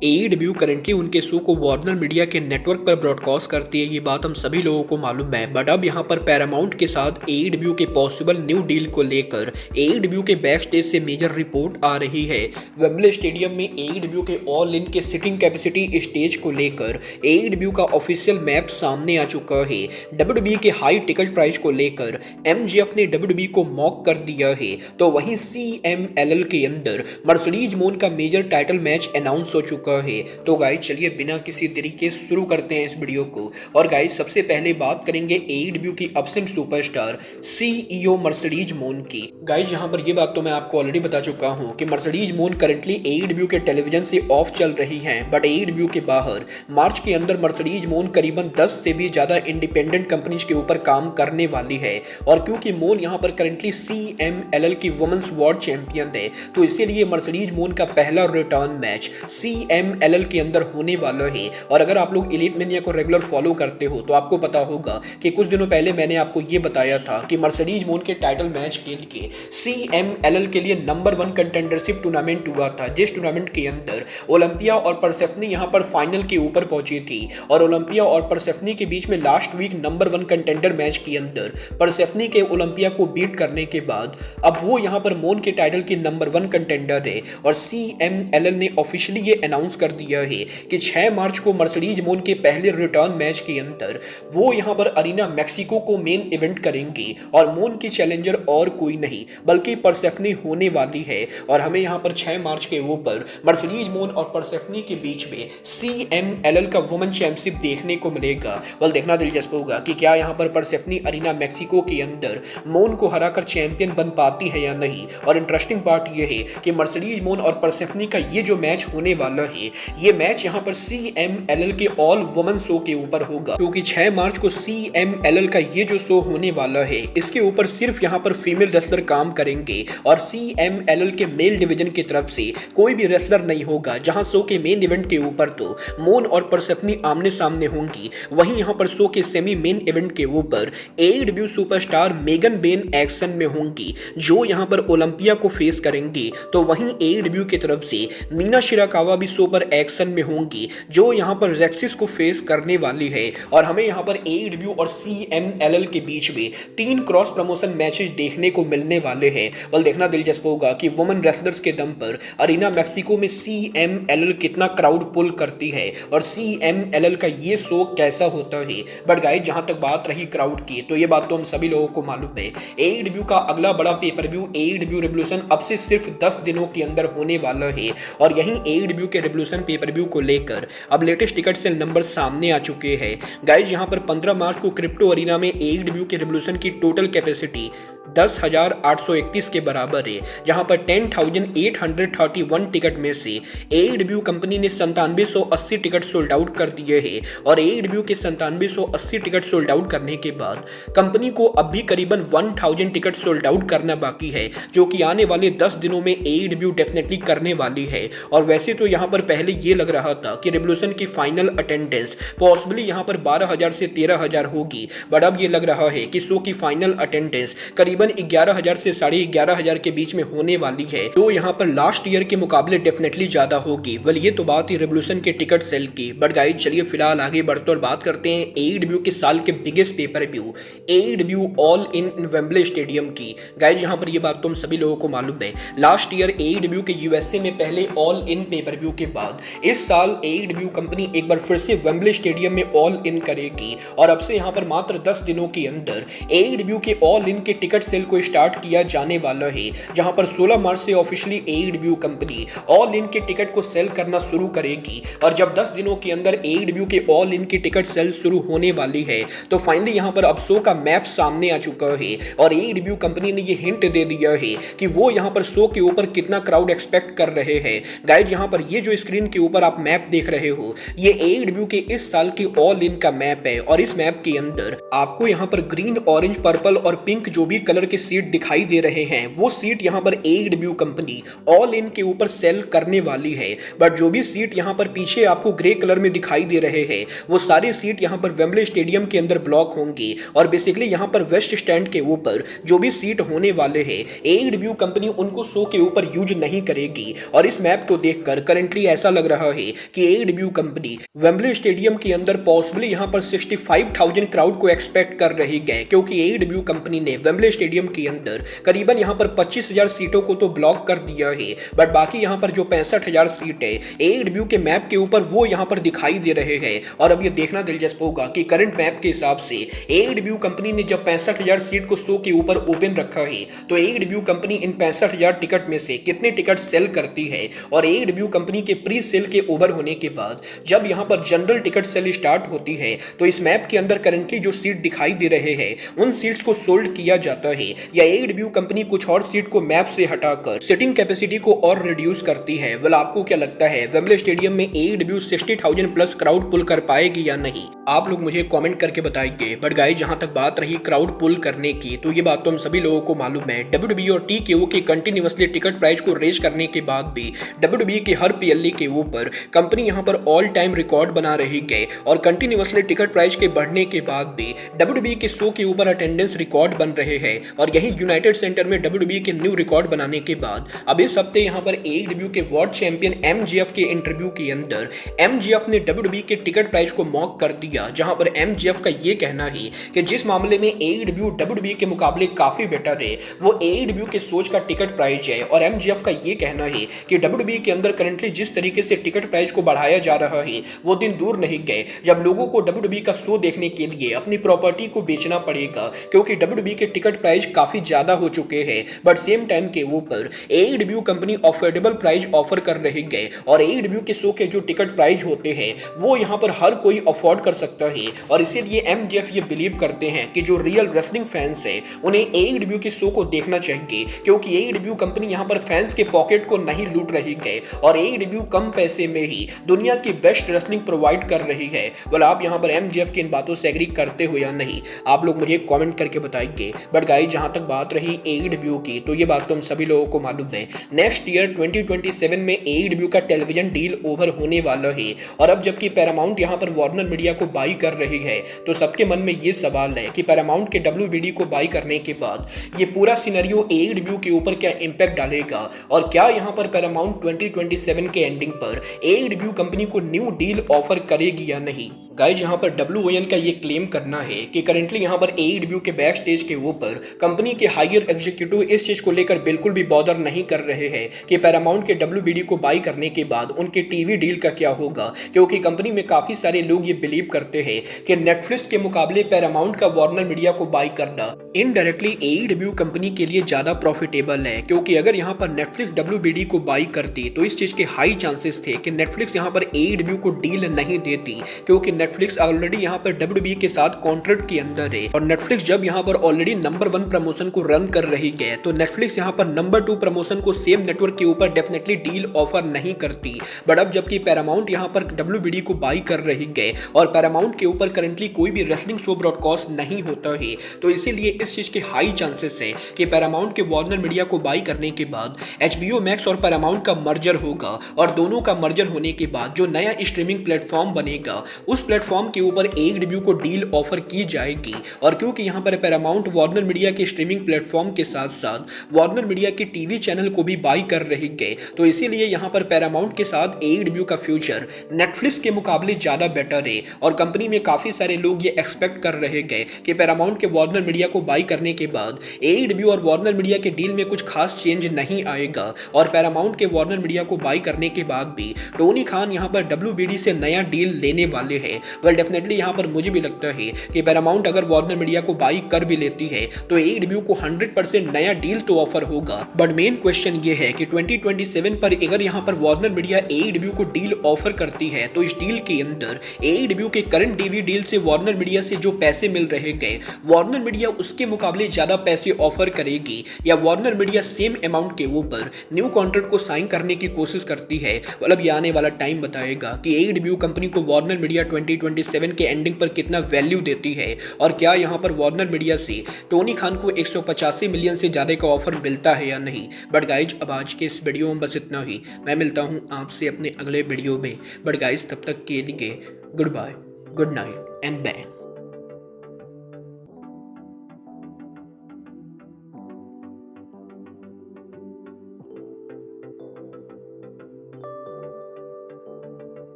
AEW currently उनके show को Warner media के नेटवर्क पर ब्रॉडकास्ट करती है, ये बात हम सभी लोगों को मालूम है। बट अब यहाँ पर पैरामाउंट के साथ एईडब्ल्यू के पॉसिबल न्यू डील को लेकर एईडब्ल्यू के बैक स्टेज से मेजर रिपोर्ट आ रही है। वेम्बले स्टेडियम में एईडब्ल्यू के ऑल इन के सिटिंग कैपेसिटी स्टेज को लेकर एईडब्ल्यू का ऑफिशियल मैप सामने आ चुका है। डब्ल्यूडब्ल्यूई के हाई टिकट प्राइस को लेकर एमजेएफ ने डब्ल्यूडब्ल्यूई को मॉक कर दिया है, तो वहीं सीएमएलएल के अंदर मर्सिडीज मोन का मेजर टाइटल मैच अनाउंस हो चुका है। तो गाइस चलिए बिना किसी देरी के शुरू करते हैं इस वीडियो को। और गाइस सबसे पहले बात करेंगे एईडब्ल्यू की अब्सेंट सुपरस्टार सीईओ मर्सिडीज मोन की। गाइस यहाँ पर ये बात तो मैं आपको ऑलरेडी बता चुका हूँ कि मर्सिडीज मोन करंटली एईडब्ल्यू के टेलीविजन से ऑफ चल रही हैं, बट एईडब्ल्यू के बाहर मार्च के अंदर मर्सिडीज मोन करीबन 10 से भी ज्यादा इंडिपेंडेंट कंपनीज के ऊपर काम करने वाली है। और क्योंकि मोन यहाँ पर करंटली सीएमएलएल की वुमेन्स वर्ल्ड चैंपियन है, तो इसीलिए मर्सिडीज मोन का पहला रिटर्न मैच सीएमएलएल के अंदर होने वाला है। और अगर आप लोग एलीट मेनिया को रेगुलर फॉलो करते हो तो आपको पता होगा कि कुछ दिनों पहले मैंने आपको ये बताया था कि मर्सिडीज मोन के टाइटल मैच के लिए सीएमएलएल के लिए नंबर 1 कंटेंडरशिप टूर्नामेंट हुआ था, जिस टूर्नामेंट के अंदर ओलंपिया और परसेफनी यहां पर फाइनल के ऊपर पहुंची थी। और ओलंपिया और परसेफनी के बीच में last week number 1 contender match के अंदर परसेफनी के ओलंपिया को बीट करने के बाद अब वो यहां पर मोन के टाइटल के नंबर 1 कंटेंडर है। और सीएमएलएल ने ऑफिशियली ये अनाउंस कर दिया है कि 6 मार्च को मर्सिडीज मोन के पहले रिटर्न मैच के अंदर वो यहां पर अरीना मैक्सिको को मेन इवेंट करेंगे। और मोन की चैलेंजर और कोई नहीं बल्कि परसेफनी होने वाली है। और हमें यहां पर 6 मार्च के ऊपर मर्सिडीज मोन और परसेफनी के बीच में सीएमएलएल का वुमेन चैंपियनशिप देखने को मिलेगा। बल देखना दिलचस्प होगा कि क्या यहां पर परसेफनी अरीना मैक्सिको के अंदर मोन को हराकर चैंपियन बन पाती है या नहीं। और इंटरेस्टिंग पार्ट ये है कि मर्सिडीज मोन और परसेफनी का ये जो मैच होने वाला है, ये मैच यहां पर सीएमएलएल के ऑल वुमेन शो के ऊपर होगा, क्योंकि 6 मार्च को सीएमएलएल का ये जो शो होने वाला है इसके ऊपर सिर्फ यहां पर फीमेल रेसलर काम करेंगे। और सीएमएलएल के मेल डिवीजन की तरफ से कोई भी रेसलर नहीं होगा। जहां शो के मेन इवेंट के ऊपर तो मोन और परसेफनी आमने सामने होंगी, वहीं यहां पर शो के सेमी मेन इवेंट के ऊपर AEW superstar Megan Ben action में होंगी, जो यहां पर ओलंपिया को फेस करेंगी। तो वहीं एईडब्ल्यू की तरफ से मीना शिराकावा भी शो पर एक्शन में होंगी, जो यहां पर रेक्सिस को फेस करने वाली है। और हमें यहां पर एईडब्ल्यू और सीएमएलएल के बीच में 3 क्रॉस प्रमोशन मैचेस देखने को मिलने वाले हैं। और देखना दिलचस्प होगा कि वुमेन रेसलर्स के दम पर अरीना मैक्सिको में सीएमएलएल कितना क्राउड पुल करती है और सीएमएलएल का ये शो कैसा होता है। बट गाइस जहां तक बात रही क्राउड की, तो ये बात तो हम सभी लोगों को मालूम है, एईडब्ल्यू का अगला बड़ा पेपर व्यू एईडब्ल्यू रिवॉल्यूशन अब से सिर्फ 10 दिनों के अंदर होने वाला है। और यहीं एईडब्ल्यू के रिवॉल्यूशन पेपर व्यू को लेकर अब लेटेस्ट टिकट सेल नंबर सामने आ चुके हैं। गाइस यहां पर 15 मार्च को क्रिप्टो अरीना में एईडब्ल्यू के रिवॉल्यूशन की टोटल कैपेसिटी 10,831 के बराबर है, जहां पर 10,831 टिकट में से एईडब्ल्यू कंपनी ने 9780 टिकट सोल्ड आउट कर दिए हैं। और एईडब्ल्यू के 9780 टिकट सोल्ड आउट करने के बाद कंपनी को अब भी करीबन 1000 टिकट सोल्ड आउट करना बाकी है, जो कि आने वाले 10 दिनों में एईडब्ल्यू डेफिनेटली करने वाली है। और वैसे तो यहां पर पहले ये लग रहा था कि रिवॉल्यूशन की फाइनल अटेंडेंस पॉसिबली यहां पर 12,000 से 13,000 होगी, बट अब ये लग रहा है कि शो की फाइनल अटेंडेंस करीबन 11,000 से 11,500 के बीच में होने वाली है, जो यहाँ पर लास्ट ईयर के मुकाबले डेफिनेटली ज्यादा होगी। वेल ये तो बात ही रिवॉल्यूशन के टिकट सेल की। बट गाइस चलिए फिलहाल आगे बढ़ते और बात करते हैं एईडब्ल्यू के साल के biggest pay per view AEW all in Wembley stadium की। गाइस यहाँ पर ये बात तो हम सभी लोगों को मालूम है, लास्ट ईयर एईडब्ल्यू के यूएसए में पहले ऑल इन पेपर व्यू के बाद इस साल एईडब्ल्यू कंपनी एक बार फिर से वेम्बले स्टेडियम में ऑल इन करेगी। और अब से यहाँ पर मात्र 10 दिनों के अंदर एईडब्ल्यू के ऑल इन के टिकट सेल को स्टार्ट किया जाने वाला है, जहां पर 16 मार्च से officially AEW company all in के टिकट को सेल करना शुरू करेगी। और जब 10 दिनों के अंदर एईडब्ल्यू के ऑल इन की टिकट सेल शुरू होने वाली है, तो फाइनली यहां पर अब शो का मैप सामने आ चुका है। और एईडब्ल्यू कंपनी ने ये हिंट दे दिया है कि वो यहां पर शो के ऊपर कितना क्राउड एक्सपेक्ट कर रहे हैं। गाइस यहां पर ये जो स्क्रीन के ऊपर आप मैप देख रहे हो, ये एईडब्ल्यू के इस साल की ऑल इन का मैप है। और इस मैप के अंदर आपको यहां पर ग्रीन, ऑरेंज, पर्पल और पिंक जो भी कलर के सीट दिखाई दे रहे हैं वो सीट यहाँ पर AEW कंपनी ऑल इन के ऊपर सेल करने वाली है। बट जो भी सीट यहाँ पर पीछे आपको ग्रे कलर में दिखाई दे रहे हैं वो सारे सीट यहाँ पर वेम्बले स्टेडियम के अंदर ब्लॉक होंगे और बेसिकली यहाँ पर वेस्ट स्टैंड के ऊपर जो भी सीट होने वाले हैं AEW कंपनी उनको शो के ऊपर यूज नहीं करेगी। और इस मैप को देखकर करंटली ऐसा लग रहा है कि AEW कंपनी वेम्बले स्टेडियम के अंदर पॉसिबली यहाँ पर 65,000 क्राउड को एक्सपेक्ट कर रही है, क्योंकि AEW कंपनी ने वेम्बले स्टेडियम के अंदर करीबन यहाँ पर 25,000 सीटों को तो ब्लॉक कर दिया है। बट बाकी यहाँ पर जो 65,000 सीट है AEW के मैप के ऊपर वो यहाँ पर दिखाई दे रहे हैं। और अब ये देखना दिलचस्प होगा कि करंट मैप के हिसाब से AEW कंपनी ने जब 65,000 सीट को शो के ऊपर ओपन रखा है तो AEW कंपनी इन 65,000 टिकट में से कितने टिकट सेल करती है। और AEW कंपनी के प्री सेल के ओवर होने के बाद जब यहाँ पर जनरल टिकट सेल स्टार्ट होती है तो इस मैप के अंदर करंटली जो सीट दिखाई दे रहे हैं उन सीट्स को सोल्ड किया जाता है या AEW कंपनी कुछ और सीट को मैप से हटाकर सीटिंग कैपेसिटी को और रिड्यूस करती है। वेल आपको क्या लगता है वेम्बले स्टेडियम में AEW 60,000 प्लस क्राउड पुल कर पाएगी या नहीं? आप लोग मुझे कमेंट करके बताइए। बट गाइस जहां तक बात रही क्राउड पुल करने की तो ये बात तो हम सभी लोगों को मालूम है WWE और TKO के कंटिन्यूअसली टिकट प्राइस को रेज करने के बाद भी WWE के हर PLE के ऊपर कंपनी यहां पर ऑल टाइम रिकॉर्ड बना रही है और कंटिन्यूअसली टिकट प्राइस के बढ़ने के बाद भी WWE के शो के ऊपर अटेंडेंस रिकॉर्ड बन रहे हैं। और यही यूनाइटेड सेंटर में WWE के न्यू रिकॉर्ड बनाने के बाद अब इस हफ्ते यहां पर AEW के वर्ल्ड चैंपियन MJF के इंटरव्यू के अंदर MJF ने WWE के टिकट प्राइस को मॉक कर दिया, जहां पर MJF का ये कहना है कि जिस मामले में AEW WWE के मुकाबले काफी बेटर है वो AEW के सोच का टिकट प्राइस है। और MJF का ये कहना है कि WWE के अंदर करंटली जिस तरीके से टिकट प्राइस को बढ़ाया जा रहा है वो दिन दूर नहीं गए जब लोगों को WWE का शो देखने के लिए अपनी प्रॉपर्टी को बेचना पड़ेगा, क्योंकि WWE के टिकट प्राइस काफी ज्यादा हो चुके हैं। बट सेम टाइम के ऊपर AEW company affordable price offer कर रही है और AEW के शो के जो टिकट प्राइस होते हैं वो यहाँ पर हर कोई अफोर्ड कर सकता है। और इसीलिए MJF ये बिलीव करते हैं कि जो रियल रेसलिंग फैंस है उन्हें AEW के शो को देखना चाहिए, क्योंकि AEW कंपनी यहाँ पर फैंस के पॉकेट को नहीं लूट रही है और AEW कम पैसे में ही दुनिया की बेस्ट रेसलिंग प्रोवाइड कर रही है। बोल आप यहाँ पर MJF की इन बातों से एग्री करते हो या नहीं, आप लोग मुझे कमेंट करके बताइए। बट गाइस जहां तक बात रही AEW की तो ये बात तो हम सभी लोगों को मालूम है नेक्स्ट ईयर 2027 में AEW का टेलीविजन डील ओवर होने वाला है। और अब जबकि पैरामाउंट यहाँ पर वार्नर मीडिया को बाई कर रही है तो सबके मन में ये सवाल है कि पैरामाउंट के WBD को बाई करने के बाद ये पूरा सिनेरियो AEW के ऊपर क्या इंपैक्ट डालेगा और क्या यहाँ पर पैरामाउंट 2027 के एंडिंग पर AEW कंपनी को न्यू डील ऑफर करेगी या नहीं। गाइज यहाँ पर WON का ये क्लेम करना है कि करेंटली यहाँ पर AEW के बैक स्टेज के ऊपर कंपनी के हायर एग्जीक्यूटिव इस चीज को लेकर बिल्कुल भी बॉदर नहीं कर रहे हैं कि पैरामाउंट के WBD को बाई करने के बाद उनके टीवी डील का क्या होगा, क्योंकि कंपनी में काफी सारे लोग ये बिलीव करते हैं कि नेटफ्लिक्स के मुकाबले पैरामाउंट का वार्नर मीडिया को बाई करना इनडायरेक्टली AEW कंपनी के लिए ज्यादा प्रॉफिटेबल है। क्योंकि अगर यहाँ पर नेटफ्लिक्स WBD को बाई करती तो इस चीज के हाई चांसेस थे कि नेटफ्लिक्स यहाँ पर AEW को डील नहीं देती, क्योंकि नेटफ्लिक्स ऑलरेडी यहाँ पर WWE के साथ कॉन्ट्रैक्ट के अंदर है। और नेटफ्लिक्स जब यहाँ पर ऑलरेडी नंबर 1 प्रमोशन को रन कर रही है तो नेटफ्लिक्स यहाँ पर नंबर 2 प्रमोशन को सेम नेटवर्क के ऊपर डेफिनेटली डील ऑफर नहीं करती। बट अब जबकि पैरामाउंट यहाँ पर WBD को बाई कर रही है और पैरामाउंट के ऊपर करंटली कोई भी रेसलिंग शो ब्रॉडकास्ट नहीं होता है तो इसीलिए इस चीज के हाई चांसेस है कि पैरामाउंट के वार्नर मीडिया को बाई करने के बाद HBO मैक्स और पैरामाउंट का मर्जर होगा और दोनों का मर्जर होने के बाद जो नया स्ट्रीमिंग प्लेटफॉर्म बनेगा उस प्लेटफॉर्म के ऊपर AEW को डील ऑफर की जाएगी। और क्योंकि यहाँ पर पैरामाउंट वार्नर मीडिया के स्ट्रीमिंग प्लेटफॉर्म के साथ साथ वार्नर मीडिया के टीवी चैनल को भी बाई कर रही है तो इसीलिए यहाँ पर पैरामाउंट के साथ AEW का फ्यूचर नेटफ्लिक्स के मुकाबले ज्यादा बेटर है। और कंपनी में काफी सारे लोग ये एक्सपेक्ट कर रहे हैं कि पैरामाउंट के वार्नर मीडिया को बाई करने के बाद AEW और वार्नर मीडिया के डील में कुछ खास चेंज नहीं आएगा। और पैरामाउंट के वार्नर मीडिया को बाई करने के बाद भी टोनी खान यहाँ पर WBD से नया डील लेने वाले हैं। वेल डेफिनेटली यहाँ पर मुझे भी लगता है कि पैरामाउंट अगर वार्नर मीडिया को बाई कर भी लेती है तो AEW को 100% नया डील तो ऑफर होगा। बट मेन क्वेश्चन ये है कि 2027 पर अगर यहाँ पर वार्नर मीडिया AEW को डील ऑफर करती है तो इस डील के अंदर AEW के करंट टीवी डील से वार्नर मीडिया से जो पैसे मिल रहे हैं वार्नर मीडिया उसके के मुकाबले ज़्यादा पैसे ऑफर करेगी या वार्नर मीडिया सेम अमाउंट के ऊपर न्यू कॉन्ट्रैक्ट को साइन करने की कोशिश करती है, मतलब ये आने वाला टाइम बताएगा कि एडब्ल्यू कंपनी को वार्नर मीडिया 2027 के एंडिंग पर कितना वैल्यू देती है और क्या यहाँ पर वार्नर मीडिया से टोनी खान को 185 मिलियन से ज़्यादा का ऑफर मिलता है या नहीं। बट गाइज अब आज के इस वीडियो में बस इतना ही। मैं मिलता हूँ आपसे अपने अगले वीडियो में। बट गाइज तब तक के लिए goodbye, good night and bye.